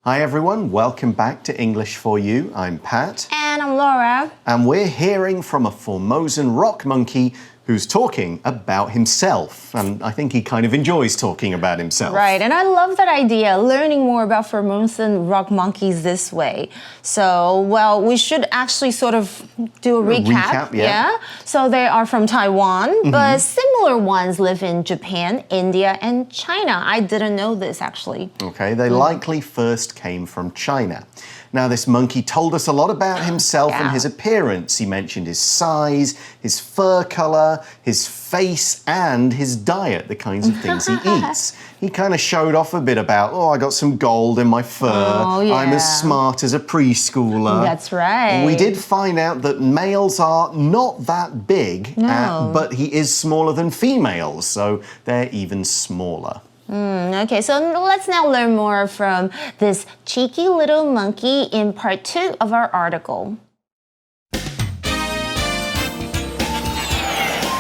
Hi everyone, welcome back to English for You. I'm Pat. And I'm Laura. And we're hearing from a Formosan rock monkey who's talking about himself. And I think he kind of enjoys talking about himself. Right, and I love that idea, learning more about Formosan rock monkeys this way. So, well, we should actually sort of do a recap. Yeah. So they are from Taiwan, but similar ones live in Japan, India, and China. I didn't know this, actually. Okay, they likely first came from China. Now, this monkey told us a lot about himself and his appearance. He mentioned his size, his fur color, his face, and his diet, the kinds of things he eats. He kind of showed off a bit about, I got some gold in my fur. I'm as smart as a preschooler. That's right. We did find out that males are not that big, but he is smaller than females, so they're even smaller. Okay, so let's now learn more from this cheeky little monkey in part 2 of our article.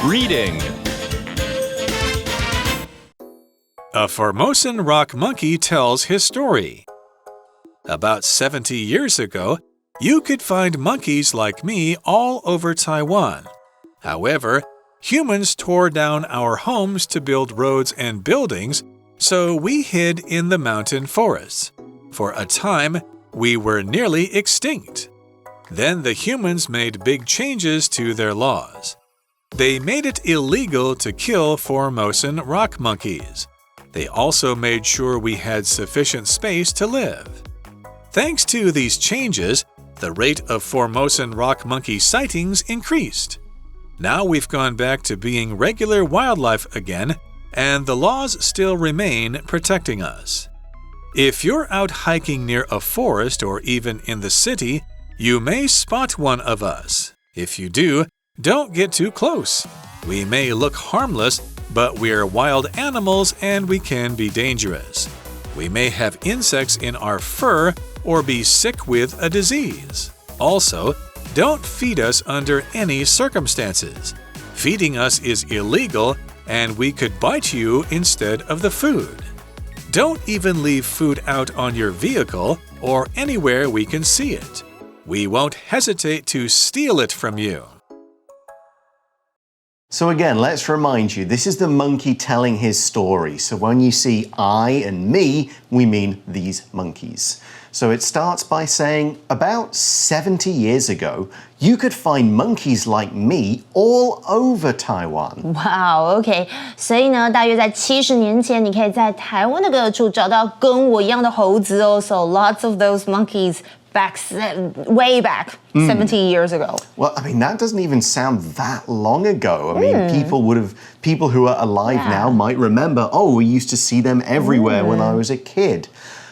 Reading. A Formosan rock monkey tells his story. About 70 years ago, you could find monkeys like me all over Taiwan. However, humans tore down our homes to build roads and buildings, so we hid in the mountain forests. For a time, we were nearly extinct. Then the humans made big changes to their laws. They made it illegal to kill Formosan rock monkeys. They also made sure we had sufficient space to live. Thanks to these changes, the rate of Formosan rock monkey sightings increased. Now we've gone back to being regular wildlife again, and the laws still remain protecting us. If you're out hiking near a forest or even in the city, you may spot one of us. If you do, don't get too close. We may look harmless, but we're wild animals and we can be dangerous. We may have insects in our fur or be sick with a disease. Also, don't feed us under any circumstances. Feeding us is illegal, and we could bite you instead of the food. Don't even leave food out on your vehicle or anywhere we can see it. We won't hesitate to steal it from you. So again, let's remind you, this is the monkey telling his story. So when you see I and me, we mean these monkeys. So it starts by saying, about 70 years ago, you could find monkeys like me all over Taiwan. Wow, OK. 所以呢，大约在70年前，你可以在台湾的各处找到跟我一样的猴子哦。So lots of those monkeys way back 70 years ago. Well, I mean, that doesn't even sound that long ago. I mean, people who are alive now might remember, we used to see them everywhere when I was a kid.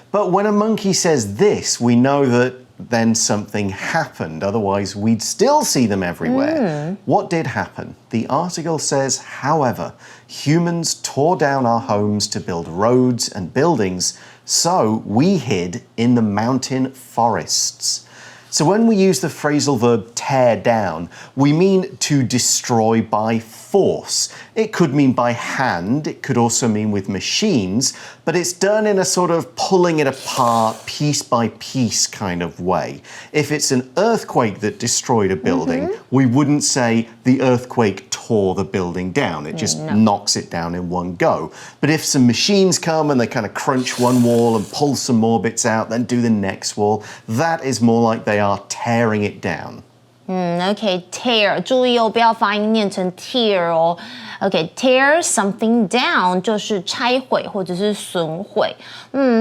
But when a monkey says this, we know that then something happened. Otherwise, we'd still see them everywhere. What did happen? The article says, however, humans tore down our homes to build roads and buildings, so we hid in the mountain forests. So when we use the phrasal verb tear down, we mean to destroy by force. It could mean by hand, it could also mean with machines, but it's done in a sort of pulling it apart piece by piece kind of way. If it's an earthquake that destroyed a building, we wouldn't say the earthquake tore the building down. It just knocks it down in one go. But if some machines come and they kind of crunch one wall and pull some more bits out, then do the next wall, that is more like they are tearing it down. OK, tear， 注意哦，不要发音念成 tear 哦。OK, tear something down 就是拆毁或者是损毁。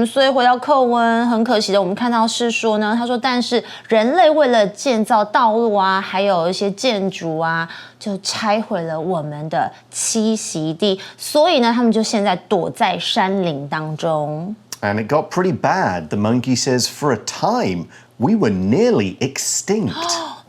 所以回到课文，很可惜的，我们看到是说呢，他说，但是人类为了建造道路啊，还有一些建筑啊，就拆毁了我们的栖息地，所以呢，他们就现在躲在山林当中。And it got pretty bad. The monkey says, for a time, we were nearly extinct.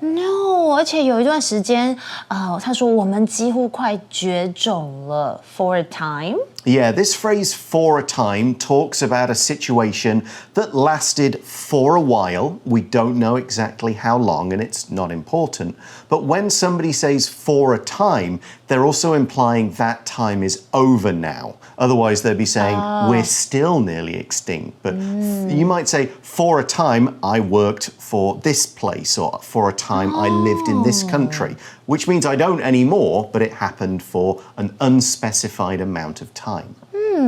No， 而且有一段时间，他说我们几乎快绝种了。For a time. Yeah, this phrase for a time talks about a situation that lasted for a while. We don't know exactly how long, and it's not important. But when somebody says for a time, they're also implying that time is over now. Otherwise, they'd be saying we're still nearly extinct. But you might say, for a time, I worked for this place, or for a time, I lived in this country, which means I don't anymore, but it happened for an unspecified amount of time.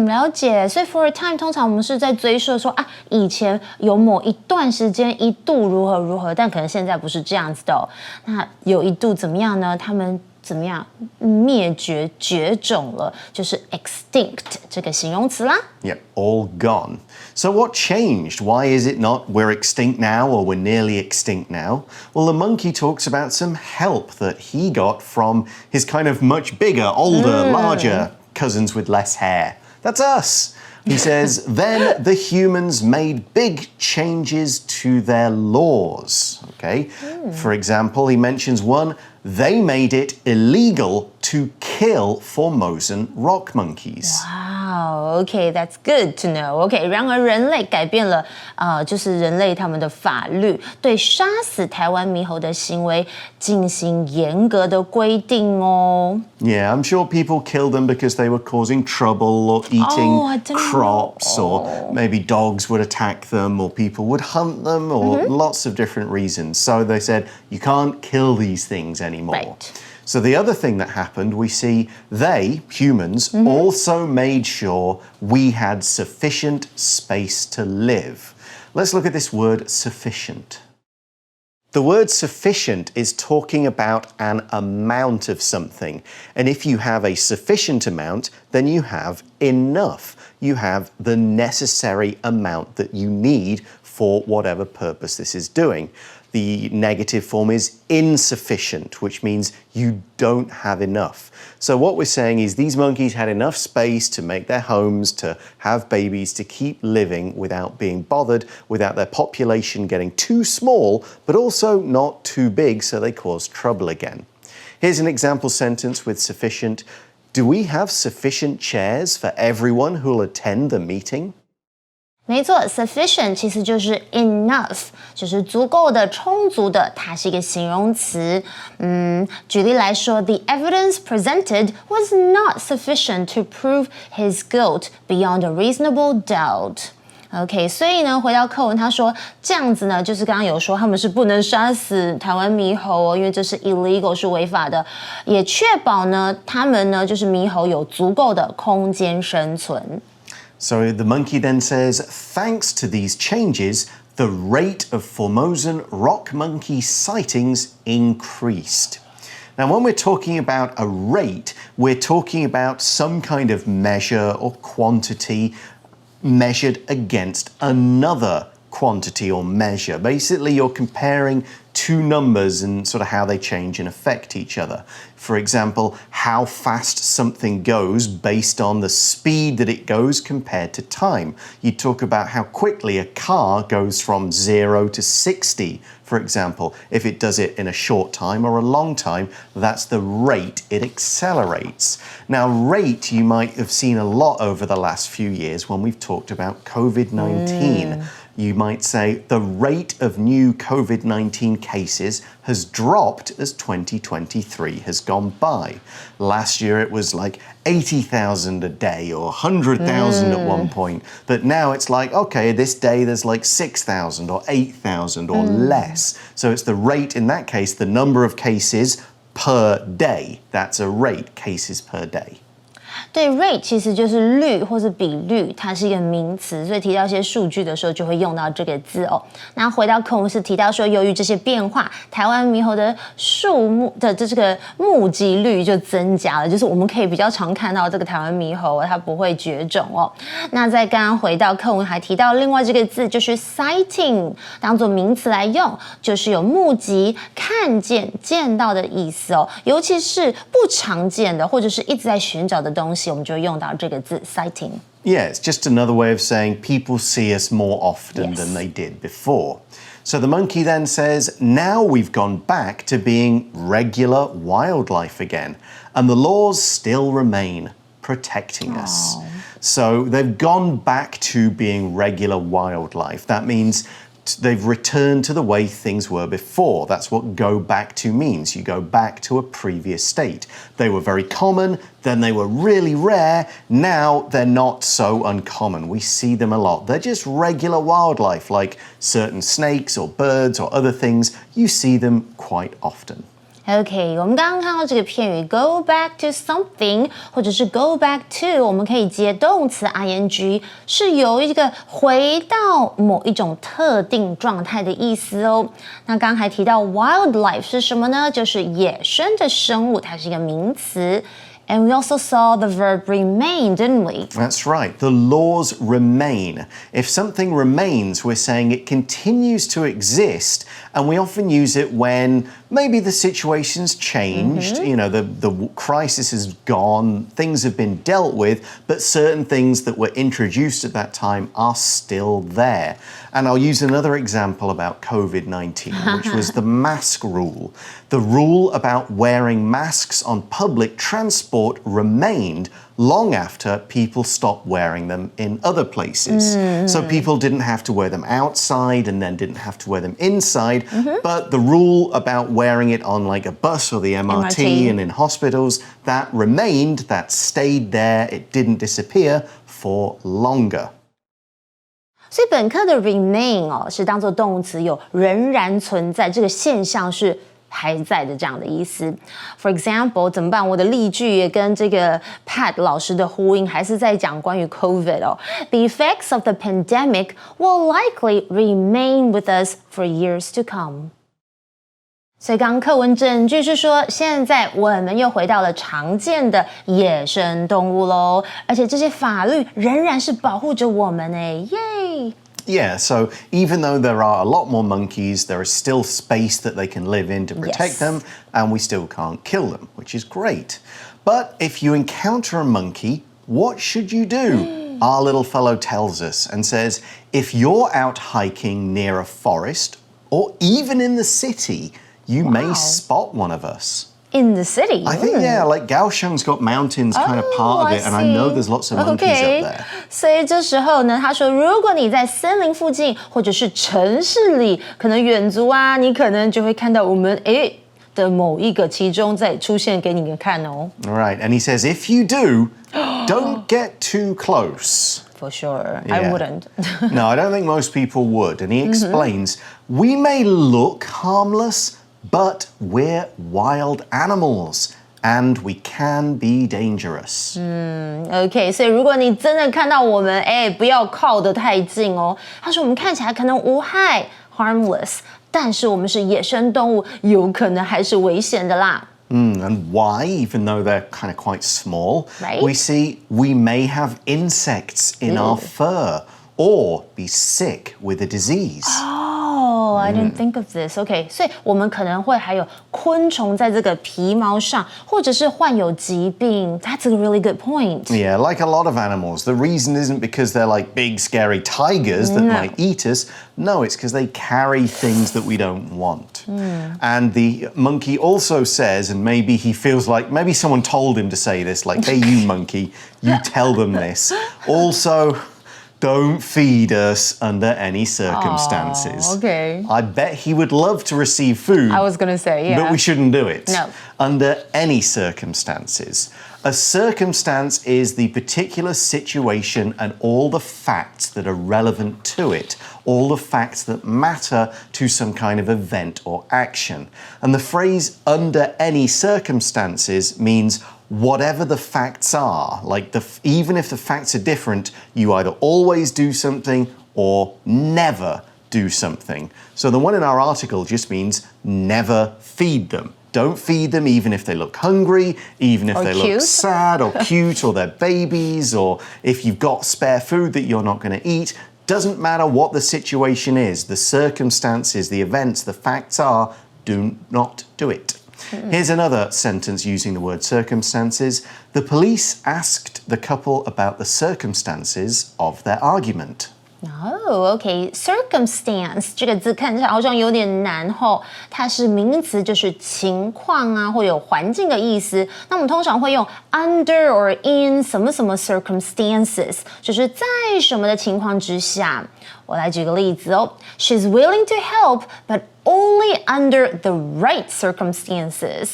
了解，所以 for a time 通常我们是在追溯说啊，以前有某一段时间一度如何如何，但可能现在不是这样子的哦。那有一度怎么样呢？他们怎么样灭绝绝种了？就是 extinct 这个形容词啦。Yep, all gone. So what changed? Why is it not we're extinct now or we're nearly extinct now? Well, the monkey talks about some help that he got from his kind of much bigger, older, larger cousins with less hair. That's us. He says, then the humans made big changes to their laws. Okay. For example, he mentions one, they made it illegal to kill Formosan rock monkeys. Wow, okay, that's good to know. Okay, 然而人类改变了，就是人类他们的法律，对杀死台湾猕猴的行为进行严格的规定哦。Yeah, I'm sure people killed them because they were causing trouble or eating crops, or maybe dogs would attack them, or people would hunt them, or lots of different reasons. So they said, you can't kill these things anymore. Right. So the other thing that happened, we see they, humans, also made sure we had sufficient space to live. Let's look at this word sufficient. The word sufficient is talking about an amount of something. And if you have a sufficient amount, then you have enough. You have the necessary amount that you need for whatever purpose this is doing. The negative form is insufficient, which means you don't have enough. So what we're saying is these monkeys had enough space to make their homes, to have babies, to keep living without being bothered, without their population getting too small, but also not too big so they cause trouble again. Here's an example sentence with sufficient. Do we have sufficient chairs for everyone who'll attend the meeting? 没错 ，sufficient 其实就是 enough， 就是足够的、充足的，它是一个形容词。举例来说 ，the evidence presented was not sufficient to prove his guilt beyond a reasonable doubt. OK， 所以呢，回到课文，他说这样子呢，就是刚刚有说他们是不能杀死台湾猕猴哦，因为这是 illegal 是违法的，也确保呢，他们呢就是猕猴有足够的空间生存。So the monkey then says, thanks to these changes, the rate of Formosan rock monkey sightings increased. Now, when we're talking about a rate, we're talking about some kind of measure or quantity measured against another quantity or measure. Basically, you're comparing two numbers and sort of how they change and affect each other. For example, how fast something goes based on the speed that it goes compared to time. You talk about how quickly a car goes from 0 to 60, for example. If it does it in a short time or a long time, that's the rate it accelerates. Now, rate you might have seen a lot over the last few years when we've talked about COVID-19. You might say the rate of new COVID-19 cases has dropped as 2023 has gone by. Last year it was like 80,000 a day or 100,000 at one point. But now it's like, okay, this day there's like 6,000 or 8,000 or less. So it's the rate, in that case, the number of cases per day. That's a rate, cases per day. 对 rate 其实就是率或是比率，它是一个名词，所以提到一些数据的时候就会用到这个字哦。那回到课文是提到说，由于这些变化，台湾猕猴的数目的这个目击率就增加了，就是我们可以比较常看到这个台湾猕猴，它不会绝种哦。那在刚刚回到课文还提到另外这个字就是 sighting， 当做名词来用，就是有目击、看见、见到的意思哦。尤其是不常见的或者是一直在寻找的东西。我们就用到这个字 sighting. Yeah, it's just another way of saying people see us more often than they did before. So the monkey then says, now we've gone back to being regular wildlife again, and the laws still remain. protecting us. So they've gone back to being regular wildlife. That means they've returned to the way things were before. That's what go back to means. You go back to a previous state. They were very common, then they were really rare. Now they're not so uncommon. We see them a lot. They're just regular wildlife, like certain snakes or birds or other things. You see them quite often. OK， 我们刚刚看到这个片语 go back to something， 或者是 go back to， 我们可以接动词 ing， 是有一个回到某一种特定状态的意思哦。那刚刚还提到 wildlife 是什么呢？就是野生的生物，它是一个名词。And we also saw the verb remain, didn't we? That's right. The laws remain. If something remains, we're saying it continues to exist, and we often use it when maybe the situation's changed, you know, the crisis is gone, things have been dealt with, but certain things that were introduced at that time are still there. And I'll use another example about COVID-19, which was the mask rule. The rule about wearing masks on public transport remained long after people stopped wearing them in other places. So people didn't have to wear them outside and then didn't have to wear them inside. But the rule about wearing it on like a bus or the MRT and in hospitals, that remained, that stayed there, it didn't disappear for longer. 所以本课的 remain 是当作动词，有仍然存在这个现象是还在的这样的意思。For example， 怎么办？我的例句也跟这个 Pat 老师的呼应，还是在讲关于 COVID 哦。The effects of the pandemic will likely remain with us for years to come. 所以刚刚课文整句是说，现在我们又回到了常见的野生动物咯，而且这些法律仍然是保护着我们耶，耶！ Yeah, so even though there are a lot more monkeys, there is still space that they can live in to protect them, and we still can't kill them, which is great. But if you encounter a monkey, what should you do? Our little fellow tells us and says, if you're out hiking near a forest, or even in the city, you may spot one of us. In the city? I think, yeah, like Kaohsiung's got mountains kind of part of it, and I know there's lots of monkeys up there. 所以这时候呢，他说，如果你在森林附近或者是城市里，可能远足啊，你可能就会看到我们的某一个其中在出现给你看哦。All right, and he says, if you do, don't get too close. For sure, I wouldn't. No, I don't think most people would. And he explains, we may look harmless, but we're wild animals, and we can be dangerous. OK， 所以如果你真的看到我们，不要靠得太近哦。他说我们看起来可能无害 ，harmless， 但是我们是野生动物，有可能还是危险的啦。And why, even though they're kind of quite small, Right. we see we may have insects in our fur or be sick with a disease. Oh, I didn't think of this. OK， 所以我们可能会还有昆虫在这个皮毛上，或者是患有疾病。That's a really good point. Yeah, like a lot of animals. The reason isn't because they're like big, scary tigers that might eat us. No, it's because they carry things that we don't want. And the monkey also says, and maybe he feels like, maybe someone told him to say this, like, hey, you monkey, you tell them this. Also, don't feed us under any circumstances. Oh, okay. I bet he would love to receive food. I was going to say, yeah. But we shouldn't do it. No. Under any circumstances. A circumstance is the particular situation and all the facts that are relevant to it, all the facts that matter to some kind of event or action. And the phrase under any circumstances means whatever the facts are, like even if the facts are different, you either always do something or never do something. So the one in our article just means never feed them. Don't feed them even if they look hungry, even if they look sad or cute or they're babies, or if you've got spare food that you're not going to eat. Doesn't matter what the situation is, the circumstances, the events, the facts are, do not do it. Here's another sentence using the word circumstances. The police asked the couple about the circumstances of their argument. Oh, okay. Circumstance 这个字看起来好像有点难吼，它是名词，就是情况啊，或有环境的意思。那我们通常会用 under or in 什么什么 circumstances， 就是在什么的情况之下。我来举个例子哦 ，She's willing to help, but only under the right circumstances.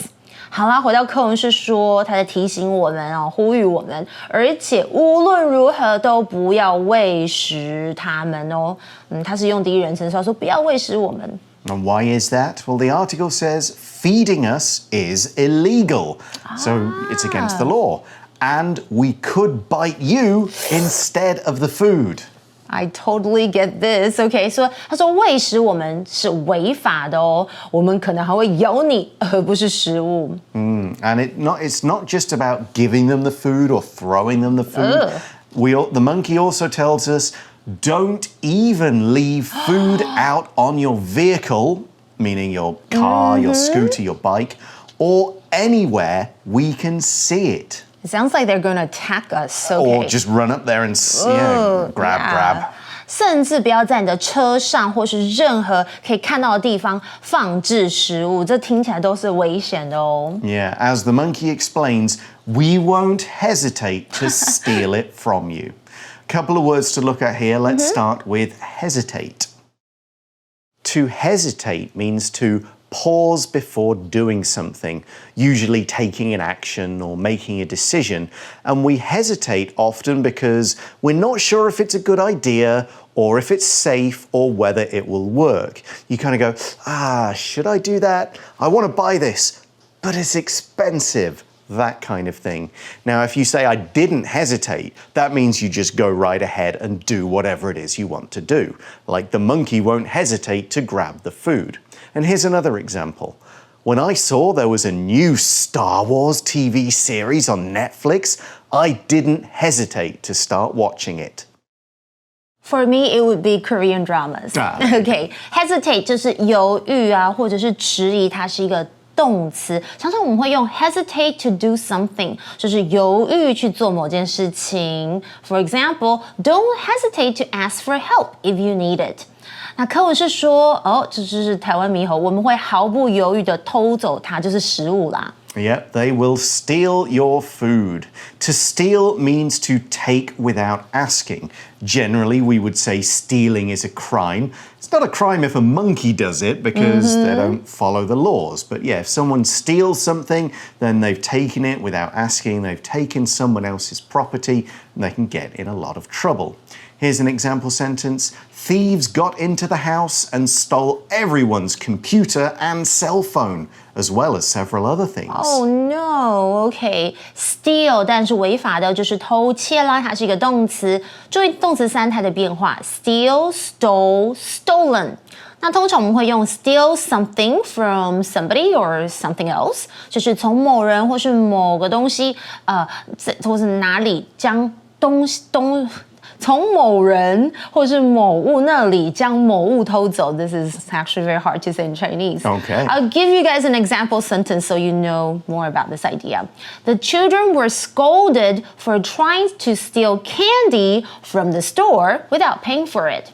好啦，回到课文是说，他在提醒我们哦，呼吁我们，而且无论如何都不要喂食他们哦。他是用第一人称说不要喂食我们。And why is that? Well, the article says feeding us is illegal. So it's against the law. And we could bite you instead of the food. I totally get this. OK， 他说喂食我们是违法的哦，我们可能还会咬你，而不是食物。And it's not just about giving them the food or throwing them the food. The monkey also tells us, don't even leave food out on your vehicle, meaning your car, your scooter, your bike, or anywhere we can see it. It sounds like they're going to attack us. Okay. Or just run up there and grab. 甚至不要在你的车上或是任何可以看到的地方放置食物，这听起来都是危险的哦。Yeah, as the monkey explains, we won't hesitate to steal it from you. Couple of words to look at here. Let's start with hesitate. To hesitate means to pause before doing something, usually taking an action or making a decision. And we hesitate often because we're not sure if it's a good idea or if it's safe or whether it will work. You kind of go, should I do that? I want to buy this, but it's expensive. That kind of thing. Now, if you say I didn't hesitate, that means you just go right ahead and do whatever it is you want to do. Like the monkey won't hesitate to grab the food. And here's another example. When I saw there was a new Star Wars TV series on Netflix, I didn't hesitate to start watching it. For me, it would be Korean dramas. Okay, hesitate 就是犹豫啊，或者是迟疑，它是一个动词，常常我们会用 hesitate to do something， 就是犹豫去做某件事情。For example, don't hesitate to ask for help if you need it. 那课文是说，这就是台湾猕猴，我们会毫不犹豫的偷走它，就是食物啦。Yep, they will steal your food. To steal means to take without asking. Generally, we would say stealing is a crime. It's not a crime if a monkey does it because they don't follow the laws. But yeah, if someone steals something, then they've taken it without asking. They've taken someone else's property and they can get in a lot of trouble. Here's an example sentence. Thieves got into the house and stole everyone's computer and cell phone, as well as several other things. Oh no, okay. Steal 但是违法的就是偷窃啦，它是一个动词。注意动词三态的变化 ，steal, stole, stolen。那通常我们会用 steal something from somebody or something else， 就是从某人或是某个东西，或是哪里将从某人或是某物那里将某物偷走。This is actually very hard to say in Chinese. Okay. I'll give you guys an example sentence so you know more about this idea. The children were scolded for trying to steal candy from the store without paying for it.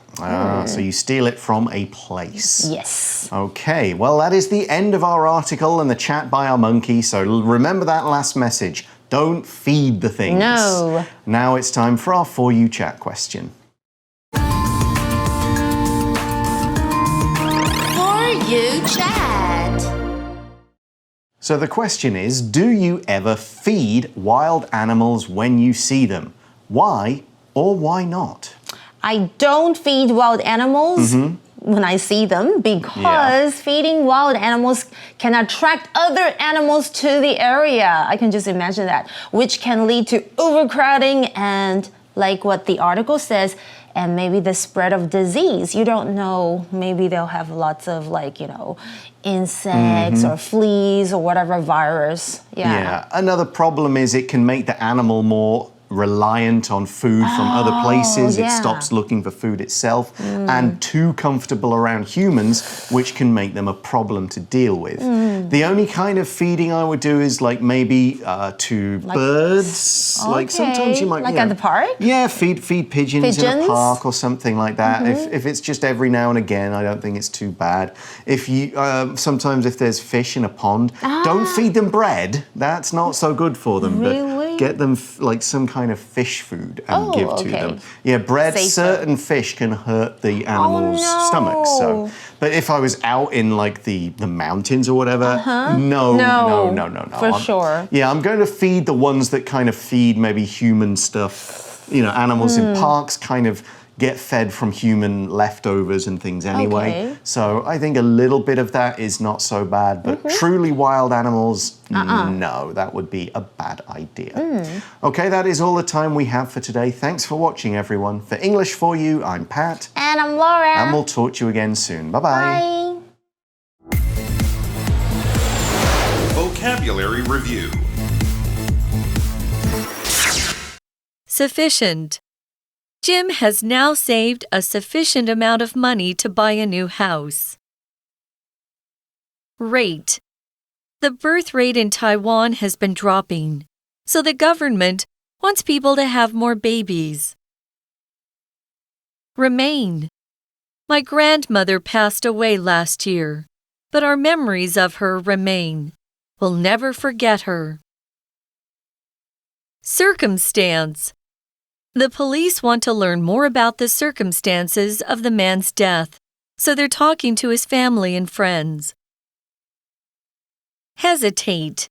So you steal it from a place. Yes. Okay, well, that is the end of our article and the chat by our monkey. So remember that last message. Don't feed the things. No. Now it's time for our For You Chat question. For You Chat. So the question is, do you ever feed wild animals when you see them? Why or why not? I don't feed wild animals when I see them because feeding wild animals can attract other animals to the area. I can just imagine that, which can lead to overcrowding and, like what the article says, and maybe the spread of disease. You don't know, maybe they'll have lots of insects or fleas or whatever virus. Yeah. Another problem is it can make the animal more reliant on food from other places. Yeah. It stops looking for food itself and too comfortable around humans, which can make them a problem to deal with. The only kind of feeding I would do is like maybe to birds. Okay. Like sometimes you might... Like at the park? Yeah, feed pigeons in a park or something like that. If it's just every now and again, I don't think it's too bad. If you sometimes if there's fish in a pond, don't feed them bread. That's not so good for them. Really? But get them like some kind of fish food and give to them. Okay. Yeah, bread, Safer. certain fish can hurt the animal's stomach. So, but if I was out in like the mountains or whatever, no. For sure. Yeah, I'm going to feed the ones that kind of feed maybe human stuff. You know, animals in parks kind of get fed from human leftovers and things anyway. Okay. So I think a little bit of that is not so bad, but truly wild animals, no, that would be a bad idea. Okay, that is all the time we have for today. Thanks for watching, everyone. For English For You, I'm Pat. And I'm Laura. And we'll talk to you again soon. Bye-bye. Bye. Vocabulary Review. Sufficient. Jim has now saved a sufficient amount of money to buy a new house. Rate. The birth rate in Taiwan has been dropping, so the government wants people to have more babies. Remain. My grandmother passed away last year, but our memories of her remain. We'll never forget her. Circumstance. The police want to learn more about the circumstances of the man's death, so they're talking to his family and friends. Hesitate.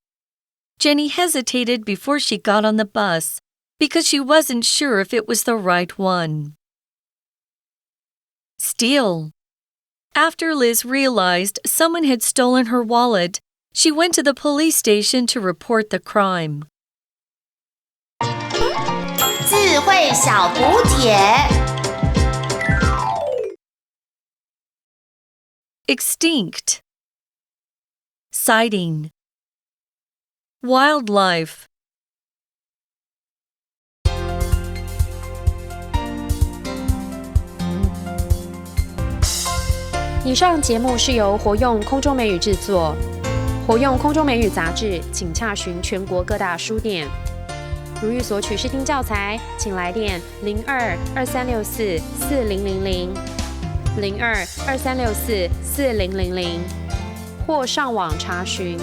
Jenny hesitated before she got on the bus because she wasn't sure if it was the right one. Steal. After Liz realized someone had stolen her wallet, she went to the police station to report the crime. 智慧小补帖 Extinct. Sighting. Wildlife. 以上节目是由活用空中美语制作，活用空中美语杂志，请洽询全国各大书店。如欲索取试听教材，请来电02-2364-4000 02-2364-4000，或上网查询，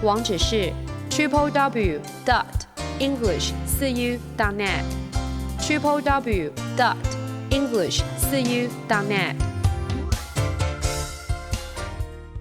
网址是 www.english4u.net www.english4u.net